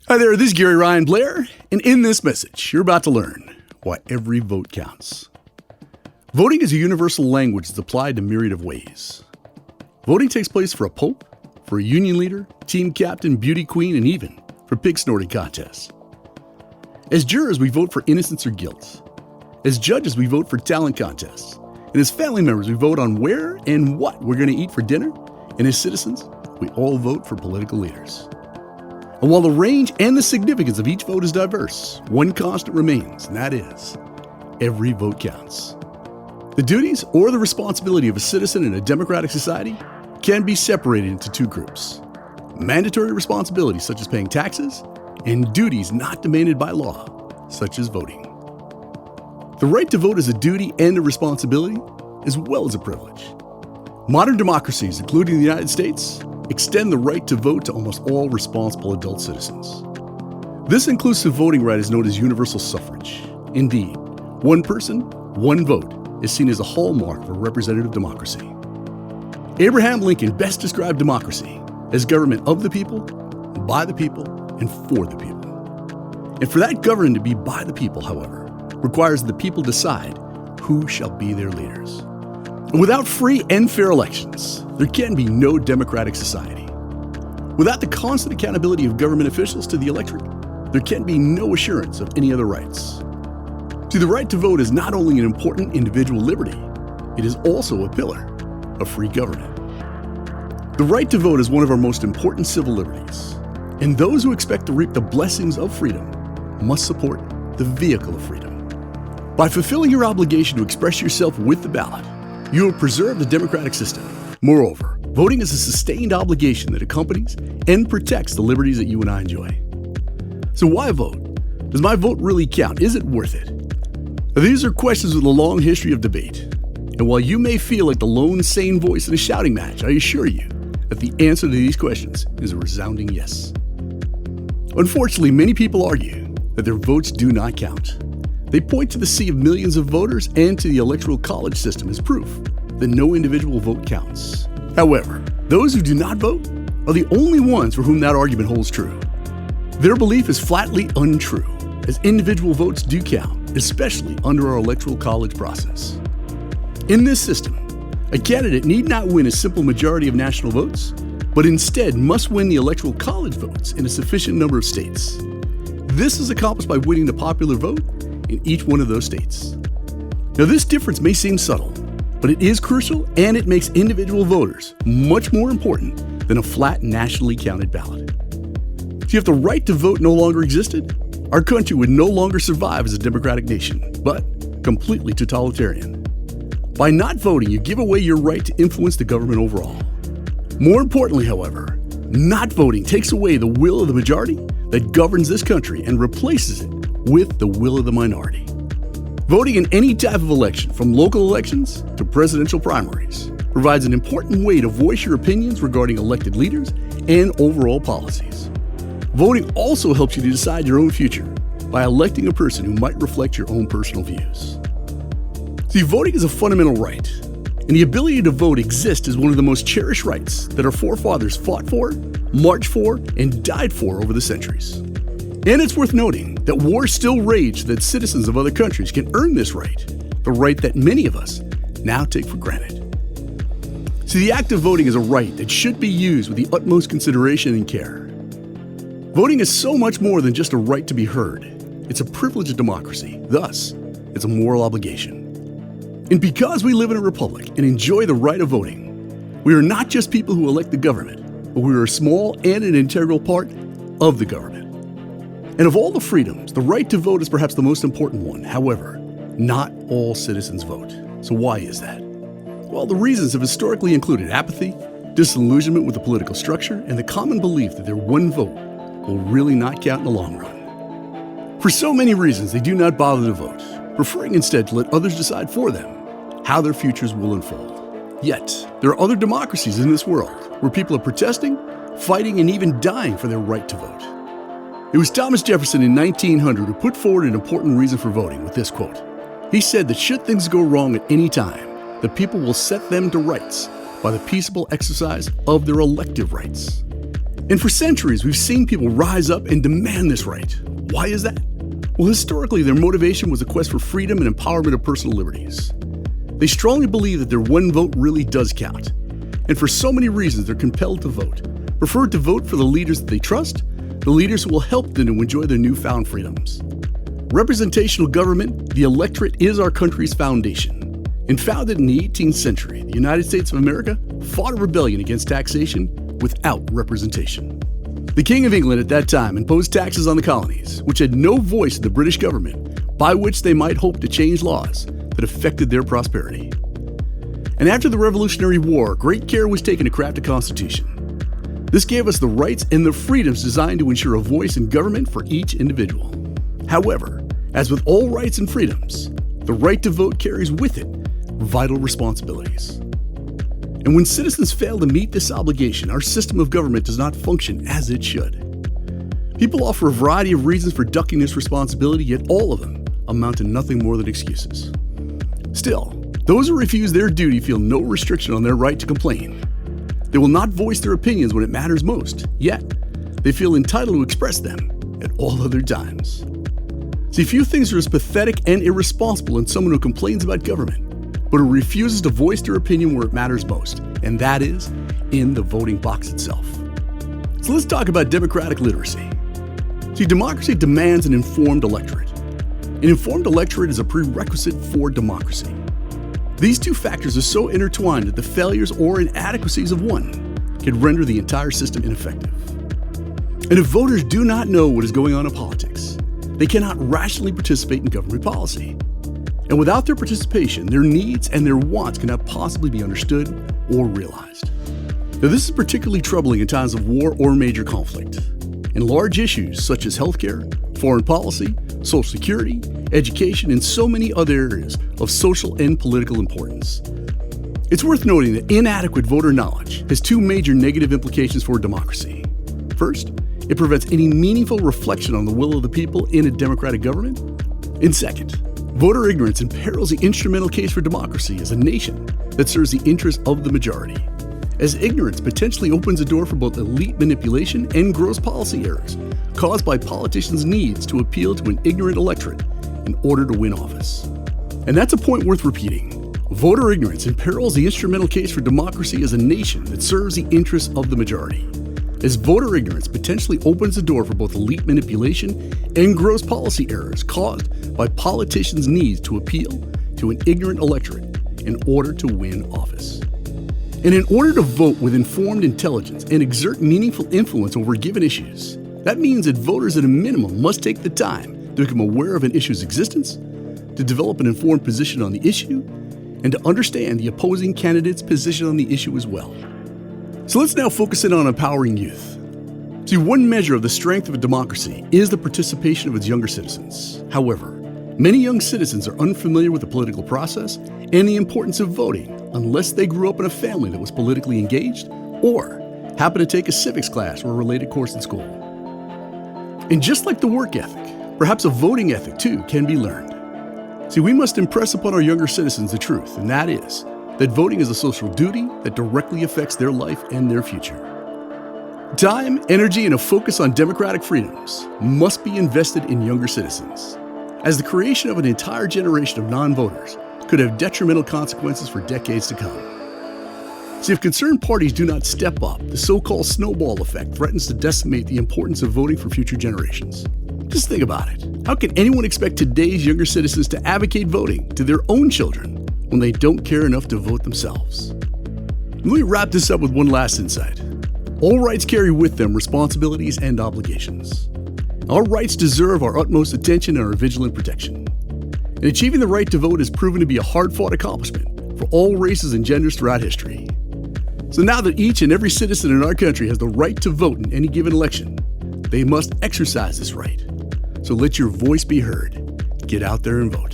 Hi there, this is Ryan Blair, and in this message, you're about to learn why every vote counts. Voting is a universal language that's applied in a myriad of ways. Voting takes place for a pope, for a union leader, team captain, beauty queen, and even for pig snorting contests. As jurors, we vote for innocence or guilt. As judges, we vote for talent contests. And as family members, we vote on where and what we're going to eat for dinner. And as citizens, we all vote for political leaders. And while the range and the significance of each vote is diverse, one constant remains, and that is, every vote counts. The duties or the responsibility of a citizen in a democratic society can be separated into two groups: mandatory responsibilities such as paying taxes, and duties not demanded by law, such as voting. The right to vote is a duty and a responsibility, as well as a privilege. Modern democracies, including the United States, extend the right to vote to almost all responsible adult citizens. This inclusive voting right is known as universal suffrage. Indeed, one person, one vote is seen as a hallmark of a representative democracy. Abraham Lincoln best described democracy as government of the people, by the people, and for the people. And for that government to be by the people, however, requires that the people decide who shall be their leaders. And without free and fair elections, there can be no democratic society. Without the constant accountability of government officials to the electorate, there can be no assurance of any other rights. See, the right to vote is not only an important individual liberty, it is also a pillar of free government. The right to vote is one of our most important civil liberties, and those who expect to reap the blessings of freedom must support the vehicle of freedom. By fulfilling your obligation to express yourself with the ballot, you will preserve the democratic system. Moreover, voting is a sustained obligation that accompanies and protects the liberties that you and I enjoy. So why vote? Does my vote really count? Is it worth it? Now, these are questions with a long history of debate. And while you may feel like the lone sane voice in a shouting match, I assure you that the answer to these questions is a resounding yes. Unfortunately, many people argue that their votes do not count. They point to the sea of millions of voters and to the electoral college system as proof that no individual vote counts. However, those who do not vote are the only ones for whom that argument holds true. Their belief is flatly untrue, as individual votes do count, especially under our electoral college process. In this system, a candidate need not win a simple majority of national votes, but instead must win the electoral college votes in a sufficient number of states. This is accomplished by winning the popular vote in each one of those states. Now, this difference may seem subtle, but it is crucial, and it makes individual voters much more important than a flat nationally counted ballot. See, if the right to vote no longer existed, our country would no longer survive as a democratic nation, but completely totalitarian. By not voting, you give away your right to influence the government overall. More importantly, however, not voting takes away the will of the majority that governs this country and replaces it with the will of the minority. Voting in any type of election, from local elections to presidential primaries, provides an important way to voice your opinions regarding elected leaders and overall policies. Voting also helps you to decide your own future by electing a person who might reflect your own personal views. See, voting is a fundamental right, and the ability to vote exists as one of the most cherished rights that our forefathers fought for, marched for, and died for over the centuries. And it's worth noting that wars still rage so that citizens of other countries can earn this right, the right that many of us now take for granted. See, the act of voting is a right that should be used with the utmost consideration and care. Voting is so much more than just a right to be heard. It's a privilege of democracy. Thus, it's a moral obligation. And because we live in a republic and enjoy the right of voting, we are not just people who elect the government, but we are a small and an integral part of the government. And of all the freedoms, the right to vote is perhaps the most important one. However, not all citizens vote. So why is that? Well, the reasons have historically included apathy, disillusionment with the political structure, and the common belief that their one vote will really not count in the long run. For so many reasons, they do not bother to vote, preferring instead to let others decide for them how their futures will unfold. Yet, there are other democracies in this world where people are protesting, fighting, and even dying for their right to vote. It was Thomas Jefferson in 1900 who put forward an important reason for voting with this quote. He said that should things go wrong at any time, the people will set them to rights by the peaceable exercise of their elective rights. And for centuries, we've seen people rise up and demand this right. Why is that? Well, historically, their motivation was a quest for freedom and empowerment of personal liberties. They strongly believe that their one vote really does count. And for so many reasons, they're compelled to vote, prefer to vote for the leaders that they trust, the leaders who will help them to enjoy their newfound freedoms. Representational government, the electorate, is our country's foundation. And founded in the 18th century, the United States of America fought a rebellion against taxation without representation. The King of England at that time imposed taxes on the colonies, which had no voice in the British government, by which they might hope to change laws that affected their prosperity. And after the Revolutionary War, great care was taken to craft a constitution. This gave us the rights and the freedoms designed to ensure a voice in government for each individual. However, as with all rights and freedoms, the right to vote carries with it vital responsibilities. And when citizens fail to meet this obligation, our system of government does not function as it should. People offer a variety of reasons for ducking this responsibility, yet all of them amount to nothing more than excuses. Still, those who refuse their duty feel no restriction on their right to complain. They will not voice their opinions when it matters most, yet they feel entitled to express them at all other times. See, few things are as pathetic and irresponsible in someone who complains about government, but who refuses to voice their opinion where it matters most, and that is in the voting box itself. So let's talk about democratic literacy. See, democracy demands an informed electorate. An informed electorate is a prerequisite for democracy. These two factors are so intertwined that the failures or inadequacies of one can render the entire system ineffective. And if voters do not know what is going on in politics, they cannot rationally participate in government policy. And without their participation, their needs and their wants cannot possibly be understood or realized. Now, this is particularly troubling in times of war or major conflict. And large issues such as healthcare, foreign policy, social security, education, and so many other areas of social and political importance. It's worth noting that inadequate voter knowledge has two major negative implications for democracy. First, it prevents any meaningful reflection on the will of the people in a democratic government. And second, voter ignorance imperils the instrumental case for democracy as a nation that serves the interests of the majority, as ignorance potentially opens the door for both elite manipulation and gross policy errors caused by politicians' needs to appeal to an ignorant electorate in order to win office. And that's a point worth repeating. Voter ignorance imperils the instrumental case for democracy as a nation that serves the interests of the majority, as voter ignorance potentially opens the door for both elite manipulation and gross policy errors caused by politicians' needs to appeal to an ignorant electorate in order to win office. And in order to vote with informed intelligence and exert meaningful influence over given issues, that means that voters at a minimum must take the time to become aware of an issue's existence, to develop an informed position on the issue, and to understand the opposing candidate's position on the issue as well. So let's now focus in on empowering youth. See, one measure of the strength of a democracy is the participation of its younger citizens. However, many young citizens are unfamiliar with the political process and the importance of voting unless they grew up in a family that was politically engaged or happened to take a civics class or a related course in school. And just like the work ethic, perhaps a voting ethic too can be learned. See, we must impress upon our younger citizens the truth, and that is that voting is a social duty that directly affects their life and their future. Time, energy, and a focus on democratic freedoms must be invested in younger citizens, as the creation of an entire generation of non-voters could have detrimental consequences for decades to come. See, if concerned parties do not step up, the so-called snowball effect threatens to decimate the importance of voting for future generations. Just think about it. How can anyone expect today's younger citizens to advocate voting to their own children when they don't care enough to vote themselves? Let me wrap this up with one last insight. All rights carry with them responsibilities and obligations. Our rights deserve our utmost attention and our vigilant protection. And achieving the right to vote has proven to be a hard-fought accomplishment for all races and genders throughout history. So now that each and every citizen in our country has the right to vote in any given election, they must exercise this right. So let your voice be heard. Get out there and vote.